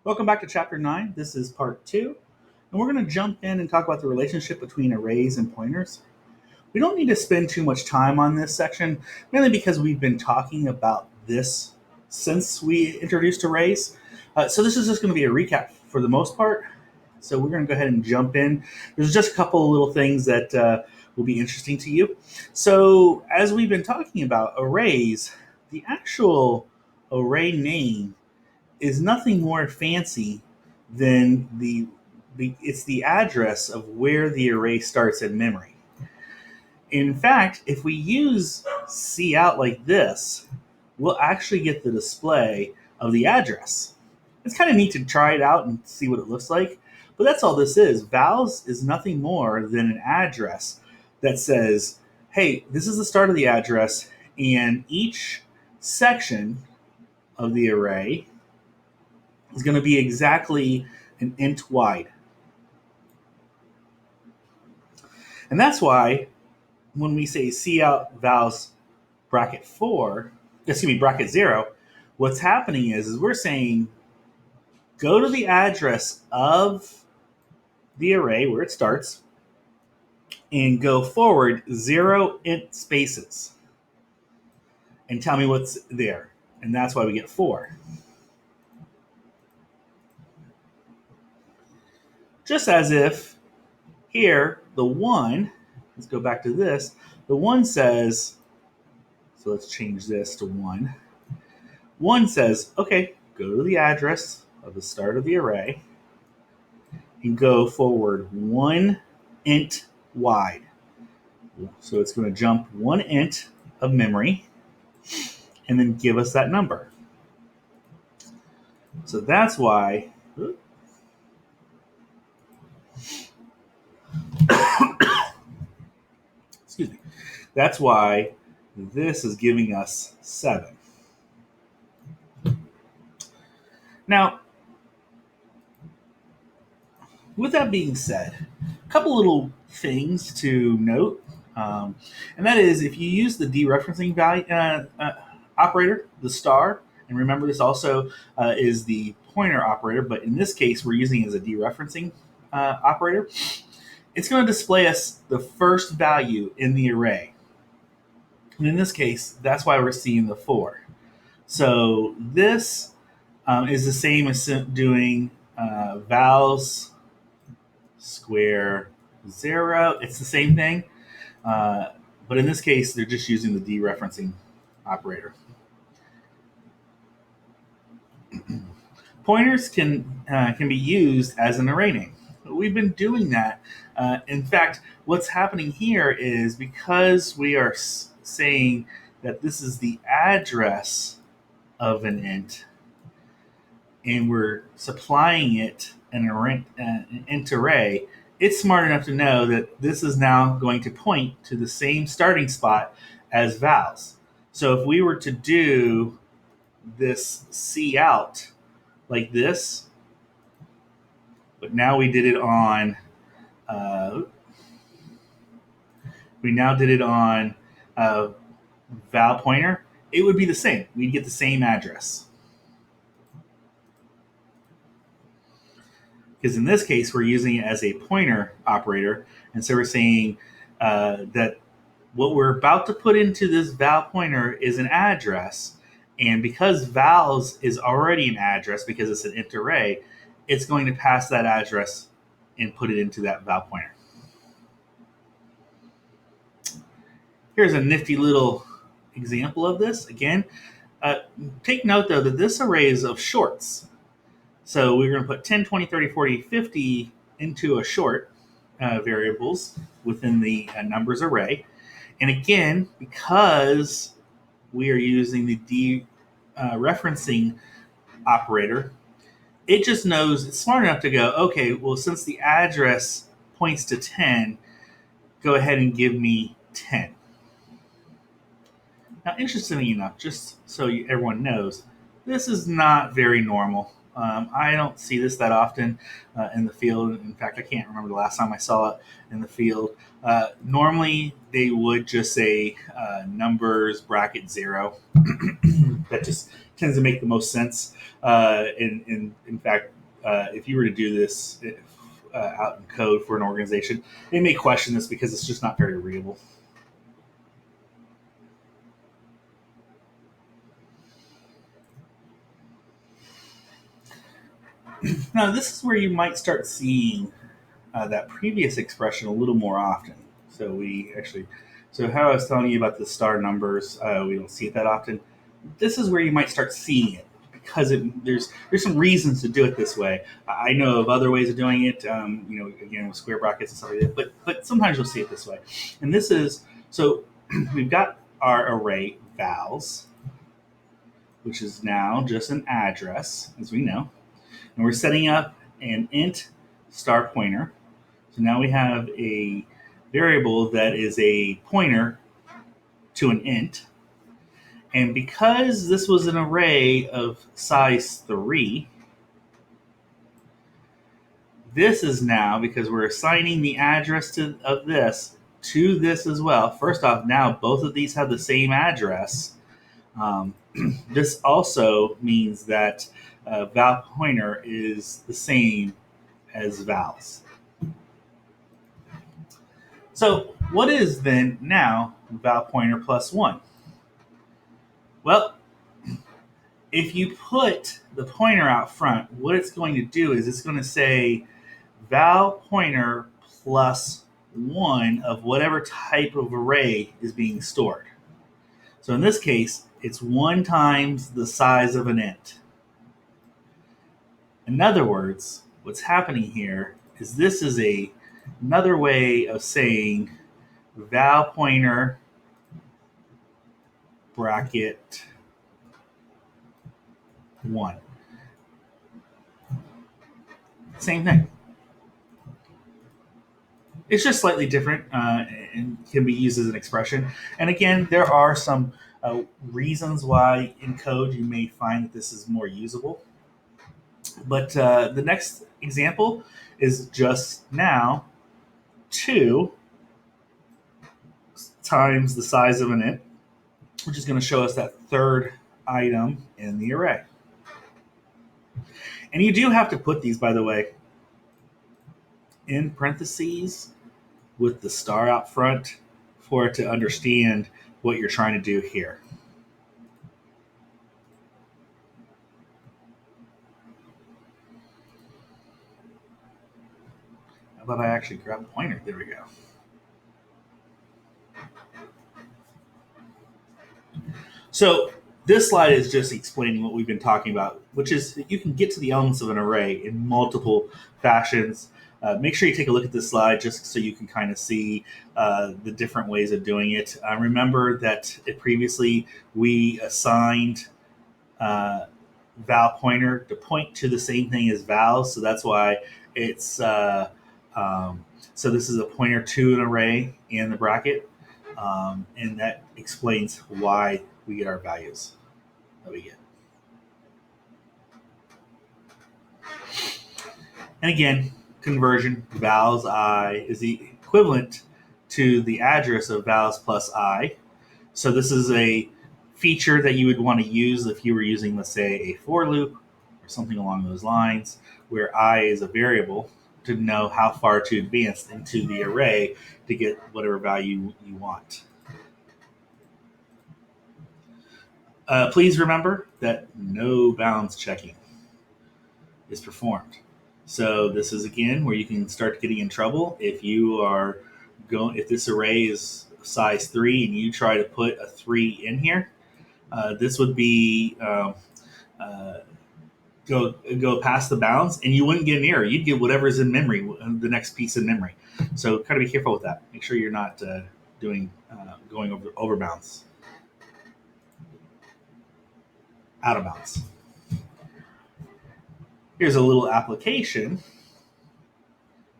Welcome back to Chapter 9. This is Part 2, and we're going to jump in and talk about the relationship between arrays and pointers. We don't need to spend too much time on this section, mainly because we've been talking about this since we introduced arrays. So this is just going to be a recap for the most part. So we're going to go ahead and jump in. There's just a couple of little things that will be interesting to you. So as we've been talking about arrays, the actual array name is nothing more fancy than it's the address of where the array starts in memory. In fact, if we use cout like this, we'll actually get the display of the address. It's kind of neat to try it out and see what it looks like, but that's all this is. Vals is nothing more than an address that says, hey, this is the start of the address, and each section of the array is going to be exactly an int wide. And that's why when we say cout vals bracket 0, what's happening is we're saying go to the address of the array where it starts and go forward 0 int spaces and tell me what's there. And that's why we get 4. Just as if here, the 1, let's go back to this, the 1 says, so let's change this to 1. 1 says, okay, go to the address of the start of the array and go forward 1 int wide. So it's going to jump 1 int of memory and then give us that number. So that's why excuse me. That's why this is giving us 7. Now, with that being said, a couple little things to note, and that is if you use the dereferencing value operator, the star, and remember this also is the pointer operator, but in this case we're using it as a dereferencing operator. It's going to display us the first value in the array. And in this case, that's why we're seeing the 4. So this is the same as doing vals square 0. It's the same thing. But in this case, they're just using the dereferencing operator. Pointers can be used as an array name. We've been doing that. In fact, what's happening here is because we are saying that this is the address of an int, and we're supplying it an int array, it's smart enough to know that this is now going to point to the same starting spot as vals. So if we were to do this cout like this, but now we did it on val pointer, it would be the same. We'd get the same address. Because in this case, we're using it as a pointer operator, and so we're saying that what we're about to put into this val pointer is an address, and because vals is already an address because it's an int array, it's going to pass that address and put it into that val pointer. Here's a nifty little example of this. Again, take note though that this array is of shorts. So we're going to put 10, 20, 30, 40, 50 into a short variables within the numbers array. And again, because we are using the dereferencing operator, it just knows, it's smart enough to go, okay, well, since the address points to 10, go ahead and give me 10. Now, interestingly enough, just so everyone knows, this is not very normal. I don't see this that often in the field. In fact, I can't remember the last time I saw it in the field. Normally, they would just say numbers bracket 0. That just tends to make the most sense. In fact, if you were to do this out in code for an organization, they may question this because it's just not very readable. Now, this is where you might start seeing that previous expression a little more often. So how I was telling you about the star numbers, we don't see it that often. This is where you might start seeing it because there's some reasons to do it this way. I know of other ways of doing it, again with square brackets and stuff like that. But sometimes you'll see it this way, and this is so we've got our array vals, which is now just an address, as we know, and we're setting up an int star pointer. So now we have a variable that is a pointer to an int. And because this was an array of size 3, this is now, because we're assigning the address of this to this as well. First off, now both of these have the same address. This also means that val pointer is the same as vals. So what is then now val pointer plus 1? Well, if you put the pointer out front, what it's going to do is it's going to say val pointer plus 1 of whatever type of array is being stored. So in this case, it's 1 times the size of an int. In other words, what's happening here is this is another way of saying val pointer bracket 1. Same thing. It's just slightly different and can be used as an expression. And again, there are some reasons why in code you may find that this is more usable. But the next example is just now 2 times the size of an int, which is going to show us that third item in the array. And you do have to put these, by the way, in parentheses with the star out front for it to understand what you're trying to do here. How about I actually grab a pointer? There we go. So this slide is just explaining what we've been talking about, which is that you can get to the elements of an array in multiple fashions. Make sure you take a look at this slide just so you can kind of see the different ways of doing it. Remember that previously we assigned val pointer to point to the same thing as vals, so that's why it's so this is a pointer to an array in the bracket, and that explains why we get our values that we get. And again, conversion, vals I is the equivalent to the address of vals plus I. So this is a feature that you would want to use if you were using, let's say, a for loop or something along those lines, where I is a variable to know how far to advance into the array to get whatever value you want. Please remember that no bounds checking is performed. So this is again where you can start getting in trouble if you are if this array is size 3 and you try to put a 3 in here. This would be go past the bounds, and you wouldn't get an error. You'd get whatever's in memory, the next piece in memory. So kind of be careful with that. Make sure you're not going over bounds. Out of bounds. Here's a little application.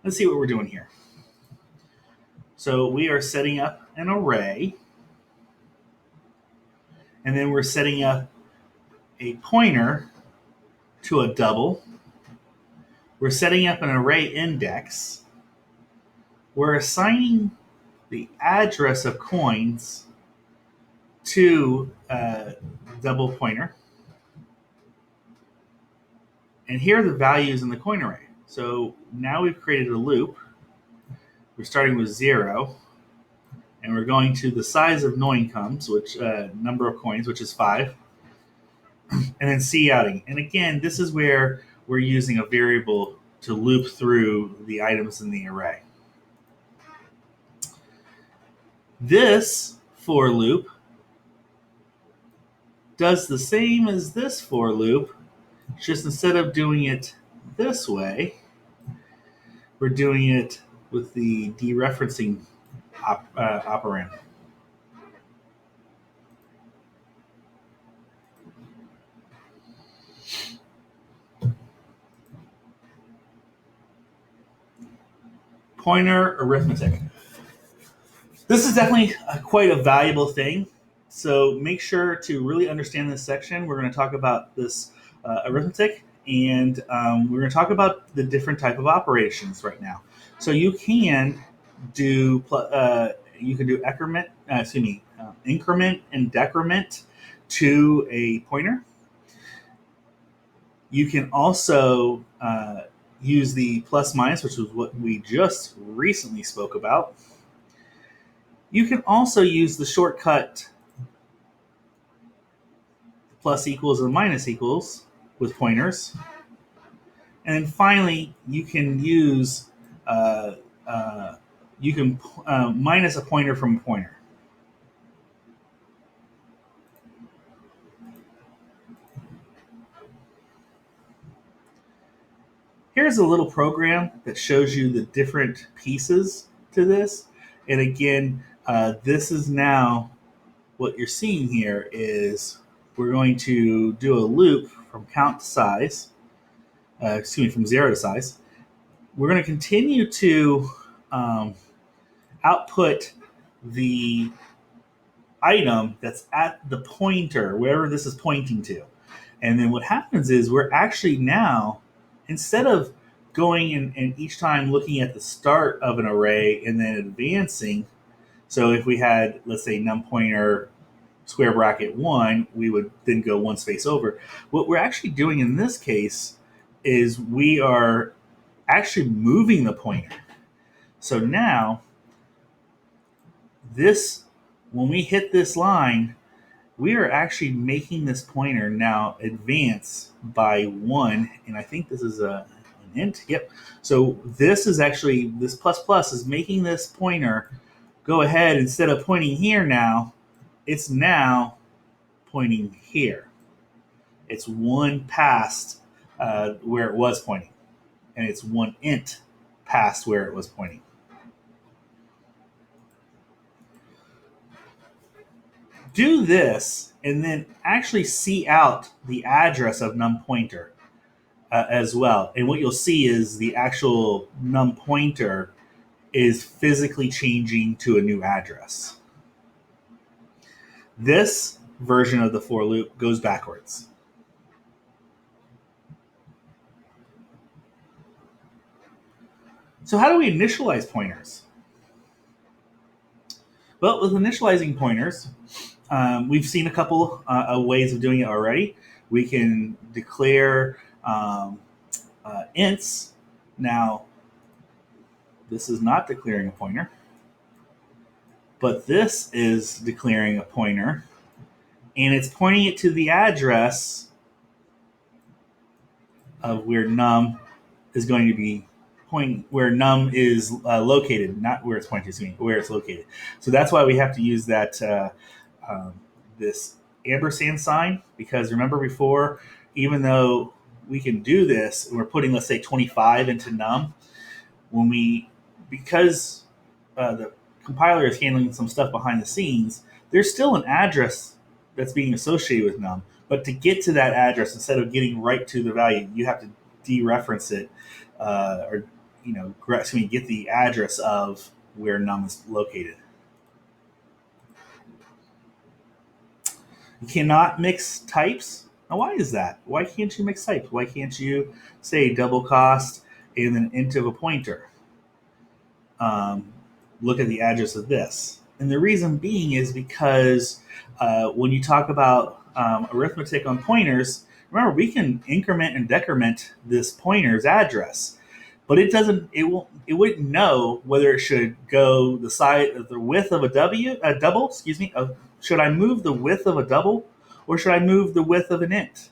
Let's see what we're doing here. So we are setting up an array, and then we're setting up a pointer to a double. We're setting up an array index. We're assigning the address of coins to a double pointer. And here are the values in the coin array. So now we've created a loop. We're starting with 0, and we're going to the size of coins, which number of coins, which is 5, and then C outing. And again, this is where we're using a variable to loop through the items in the array. This for loop does the same as this for loop, just instead of doing it this way, we're doing it with the dereferencing operand. Pointer arithmetic. This is definitely quite a valuable thing. So make sure to really understand this section. We're going to talk about this arithmetic, and we're going to talk about the different type of operations right now. So you can do increment and decrement to a pointer. You can also use the plus minus, which was what we just recently spoke about. You can also use the shortcut plus equals and minus equals with pointers. And then finally, you can use minus a pointer from a pointer. Here's a little program that shows you the different pieces to this. And again, this is now what you're seeing here is we're going to do a loop from count to size, from 0 to size. We're going to continue to output the item that's at the pointer, wherever this is pointing to. And then what happens is we're actually now, instead of going and each time looking at the start of an array and then advancing, so if we had, let's say, num pointer square bracket 1, we would then go one space over. What we're actually doing in this case is we are actually moving the pointer. So now, when we hit this line, we are actually making this pointer now advance by 1, and I think this is an int. Yep. So this plus plus is making this pointer go ahead. Instead of pointing here now, it's now pointing here. It's 1 past where it was pointing, and it's 1 int past where it was pointing. Do this, and then actually see out the address of num pointer as well. And what you'll see is the actual num pointer is physically changing to a new address. This version of the for loop goes backwards. So how do we initialize pointers? Well, with initializing pointers, we've seen a couple of ways of doing it already. We can declare ints. Now, this is not declaring a pointer, but this is declaring a pointer, and it's pointing it to the address of where num is going to be pointing, where num is located, not where it's pointing to, where it's located. So that's why we have to use that this ampersand sign, because remember before, even though we can do this, and we're putting, let's say, 25 into num, because the compiler is handling some stuff behind the scenes, there's still an address that's being associated with num. But to get to that address, instead of getting right to the value, you have to dereference it, get the address of where num is located. You cannot mix types. Now, why is that? Why can't you mix types? Why can't you say double cost and then int of a pointer? Look at the address of this. And the reason being is because when you talk about arithmetic on pointers, Remember, we can increment and decrement this pointer's address, but it wouldn't know whether it should go the width of a double, excuse me. Should I move the width of a double, or should I move the width of an int?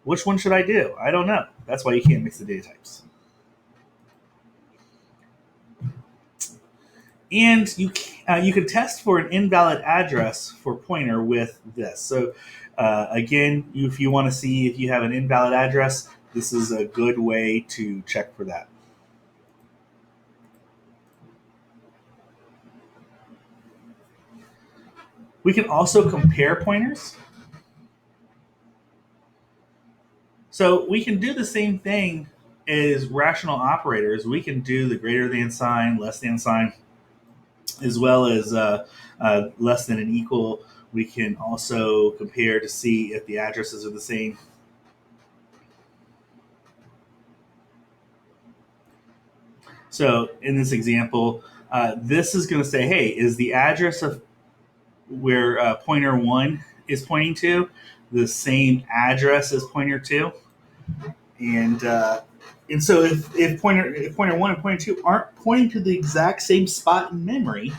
Which one should I do? I don't know. That's why you can't mix the data types. And you can test for an invalid address for pointer with this. So again, if you want to see if you have an invalid address, this is a good way to check for that. We can also compare pointers. So we can do the same thing as rational operators. We can do the greater than sign, less than sign, as well as less than and equal. We can also compare to see if the addresses are the same. So in this example, this is going to say, hey, is the address of where pointer 1 is pointing to the same address as pointer 2? And so if pointer 1 and pointer 2 aren't pointing to the exact same spot in memory,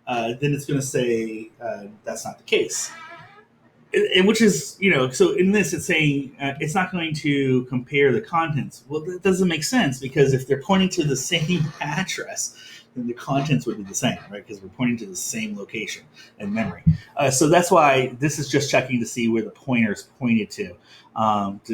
then it's going to say that's not the case. And which is, so in this it's saying it's not going to compare the contents. Well, that doesn't make sense, because if they're pointing to the same address, then the contents would be the same, right? Because we're pointing to the same location in memory. So that's why this is just checking to see where the pointer's pointed to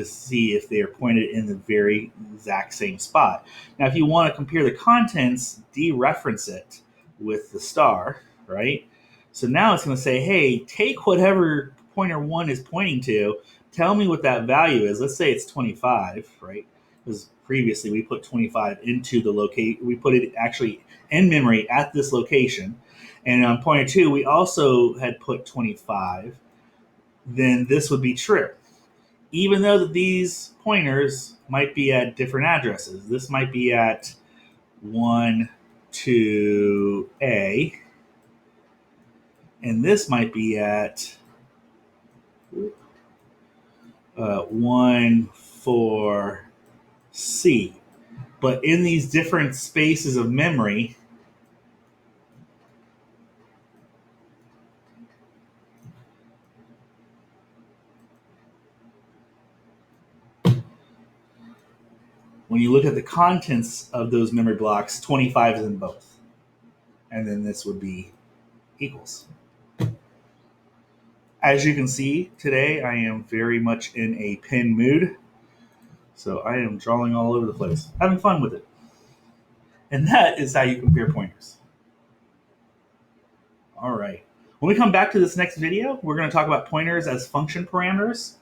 see if they are pointed in the very exact same spot. Now, if you want to compare the contents, dereference it with the star, right? So now it's going to say, hey, take whatever pointer 1 is pointing to, tell me what that value is. Let's say it's 25, right? Because previously we put 25 into the locate. We put it actually in memory at this location. And on pointer 2, we also had put 25. Then this would be true. Even though that these pointers might be at different addresses. This might be at 1 to A. And this might be at 1 for C. But in these different spaces of memory, when you look at the contents of those memory blocks, 25 is in both. And then this would be equals. As you can see, today I am very much in a pen mood. So I am drawing all over the place, having fun with it. And that is how you compare pointers. All right. When we come back to this next video, we're going to talk about pointers as function parameters.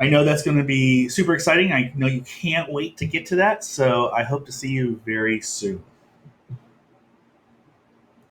I know that's going to be super exciting. I know you can't wait to get to that. So I hope to see you very soon.